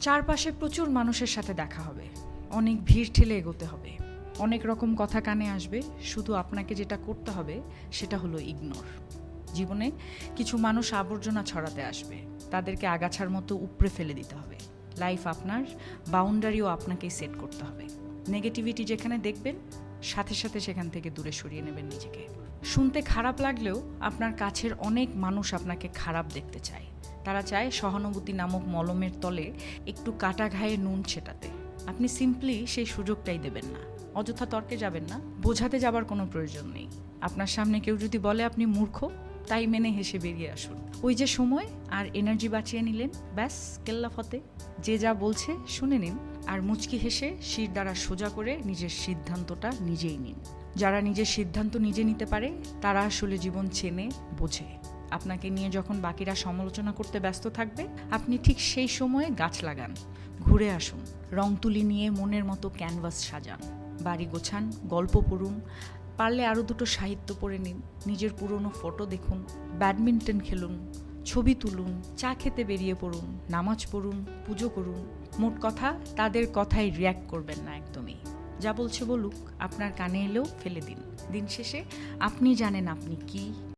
চারপাশে প্রচুর মানুষের সাথে দেখা হবে, অনেক ভিড় ঠেলে এগোতে হবে, অনেক রকম কথা কানে আসবে। শুধু আপনাকে যেটা করতে হবে সেটা হলো ইগনোর। জীবনে কিছু মানুষ আবর্জনা ছড়াতে আসবে, তাদেরকে আগাছার মতো উপড়ে ফেলে দিতে হবে। লাইফ আপনার, বাউন্ডারিও আপনাকেই সেট করতে হবে। নেগেটিভিটি যেখানে দেখবেন, সাথে সাথে সেখান থেকে দূরে সরিয়ে নেবেন নিজেকে। শুনতে খারাপ লাগলেও আপনার কাছের অনেক মানুষ আপনাকে খারাপ দেখতে চায়। তারা চায় সহানুভূতি নামক মলমের তলে একটু কাটা ঘায়ে নুন ছেটাতে। আপনি সিম্পলি সেই সুযোগটাই দেবেন না। অযথা তর্কে যাবেন না, বোঝাতে যাবার কোনো প্রয়োজন নেই। আপনার সামনে কেউ যদি বলে আপনি মূর্খ, তাই মেনে হেসে বেরিয়ে আসুন। ওই যে সময় আর এনার্জি বাঁচিয়ে নিলেন, ব্যাস কেল্লা ফতে। যে যা বলছে শুনে নিন, আর মুচকি হেসে শির দ্বারা সোজা করে নিজের সিদ্ধান্তটা নিজেই নিন। যারা নিজের সিদ্ধান্ত নিজে নিতে পারে তারা আসলে জীবন চেনে, বোঝে। আপনাকে নিয়ে যখন বাকিরা সমালোচনা করতে ব্যস্ত থাকবে, আপনি ঠিক সেই সময়ে গাছ লাগান, ঘুরে আসুন, রং তুলি নিয়ে মনের মতো ক্যানভাস সাজান, বাড়ি গোছান, গল্প পড়ুন, পারলে আরও দুটো সাহিত্য পড়ে নিন, নিজের পুরনো ফটো দেখুন, ব্যাডমিন্টন খেলুন, ছবি তুলুন, চা খেতে বেরিয়ে পড়ুন, নামাজ পড়ুন, পুজো করুন। মোট কথা, তাদের কথায় রিয়্যাক্ট করবেন না একদমই। যা বলছে বলুক, আপনার কানে এলেও ফেলে দিন। দিন শেষে আপনি জানেন আপনি কি,